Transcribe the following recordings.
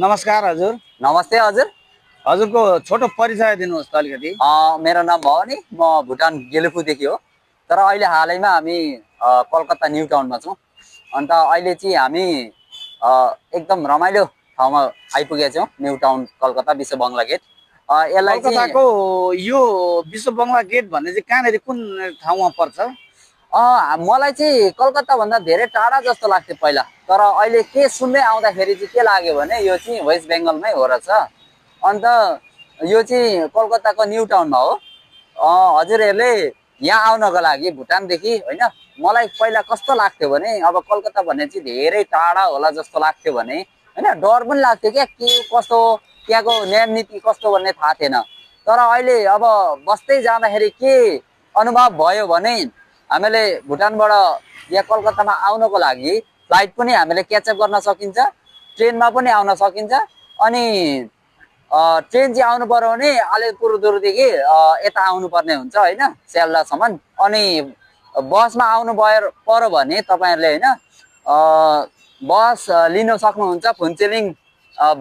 नमस्कार हजुर। नमस्ते हजुर। हजुरको छोटो परिचय दिनुहोस् त अलिकति। मेरो नाम भवानी, म भुटान गेलुपुदेखि हो। तर अहिले हालैमा हामी कलकत्ता न्यू टाउनमा छौँ। अन्त अहिले चाहिँ हामी एकदम रमाइलो ठाउँमा आइपुगेका छौँ, न्यू टाउन कलकत्ता विश्व बङ्गला गेट। यसलाई चाहिँ कलकत्ताको यो विश्व बङ्गला गेट भन्ने चाहिँ कहाँनिर कुन ठाउँमा पर्छ? मलाई चाहिँ कलकत्ता भन्दा धेरै टाढा जस्तो लाग्थ्यो पहिला, तर अहिले के सुन्दै आउँदाखेरि चाहिँ के लाग्यो भने यो चाहिँ वेस्ट बेङ्गलमै हो रहेछ। अन्त यो चाहिँ कलकत्ताको न्यू टाउनमा हो। हजुरहरूले यहाँ आउनको लागि भुटानदेखि होइन, मलाई पहिला कस्तो लाग्थ्यो भने अब कलकत्ता भन्ने चाहिँ धेरै टाढा होला जस्तो लाग्थ्यो भने होइन, डर पनि लाग्थ्यो क्या, के कस्तो त्यहाँको नियम नीति कस्तो भन्ने थाहा थिएन। तर अहिले अब बस्दै जाँदाखेरि के अनुभव भयो भने हामीले भुटानबाट यहाँ कलकत्तामा आउनको लागि फ्लाइट पनि हामीले क्याचअप गर्न सकिन्छ, ट्रेनमा पनि आउन सकिन्छ। अनि ट्रेन चाहिँ आउनु पर्यो भने अलिपुरद्वारदेखि यता आउनुपर्ने हुन्छ होइन, स्यालदासम्म। अनि बसमा आउनु पर्यो भने तपाईँहरूले होइन बस लिन सक्नुहुन्छ फुन्चेलिङ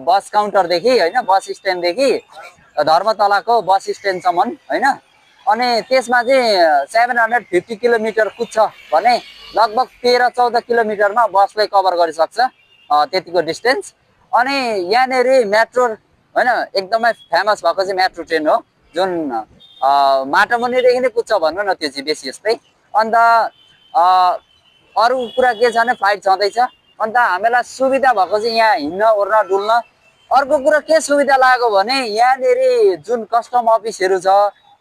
बस काउन्टरदेखि होइन, बस स्ट्यान्डदेखि धर्मतलाको बस स्ट्यान्डसम्म होइन। अनि त्यसमा चाहिँ 750 किलोमिटर कुद्छ भने लगभग 13-14 किलोमिटरमा बसले कभर गरिसक्छ त्यतिको डिस्टेन्स। अनि यहाँनिर मेट्रो होइन एकदमै फेमस भएको चाहिँ मेट्रो ट्रेन हो, जुन माटो मुनिदेखि नै कुद्छ भन्नु न, त्यो चाहिँ बेसी जस्तै। अन्त अरू कुरा के छ भने फ्लाइट छँदैछ। अन्त हामीलाई सुविधा भएको चाहिँ यहाँ हिँड्न ओर्न डुल्न। अर्को कुरा के सुविधा लाग्यो भने यहाँनिर जुन कस्टम अफिसहरू छ,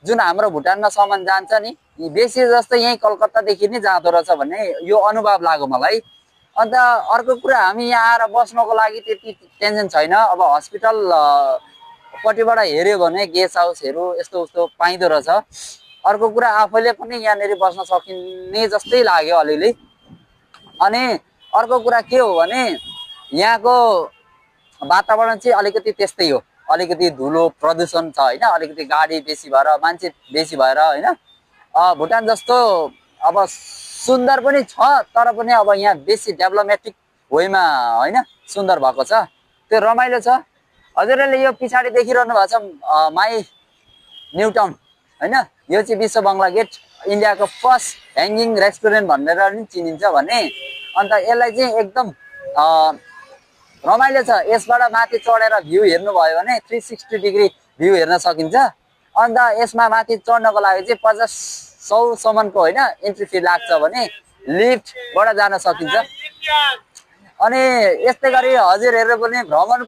जुन हाम्रो भुटानमा सामान जान्छ नि, बेसी जस्तो यहीँ कलकत्तादेखि नै जाँदो रहेछ भन्ने यो अनुभव लाग्यो मलाई। अन्त अर्को कुरा हामी यहाँ आएर बस्नको लागि त्यति टेन्सन छैन। अब हस्पिटल पट्टिबाट हेऱ्यो भने गेस्ट हाउसहरू यस्तो उस्तो पाइँदो रहेछ। अर्को कुरा आफैले पनि यहाँनिर बस्न सकिने जस्तै लाग्यो अलिअलि। अनि अर्को कुरा के हो भने यहाँको वातावरण चाहिँ अलिकति त्यस्तै हो, अलिकति धुलो प्रदूषण छ होइन, अलिकति गाडी बेसी भएर मान्छे बेसी भएर होइन। भुटान जस्तो अब सुन्दर पनि छ, तर पनि अब यहाँ बेसी डेभलपमेटिक वेमा होइन सुन्दर भएको छ, त्यो रमाइलो छ। हजुरहरूले यो पछाडि देखिरहनु भएको छ माई न्यू टाउन होइन, यो चाहिँ विश्व बङ्गला गेट, इन्डियाको फर्स्ट ह्याङ्गिङ रेस्टुरेन्ट भनेर पनि चिनिन्छ भने। अन्त यसलाई चाहिँ एकदम रमाइलो छ। यसबाट माथि चढेर भ्यू हेर्नुभयो भने 360 डिग्री भ्यू हेर्न सकिन्छ। अन्त यसमा माथि चढ्नको लागि चाहिँ 50-100सम्मको होइन इन्ट्री फी लाग्छ भने लिफ्टबाट जान सकिन्छ। अनि यस्तै गरी हजुरहरू पनि भ्रमण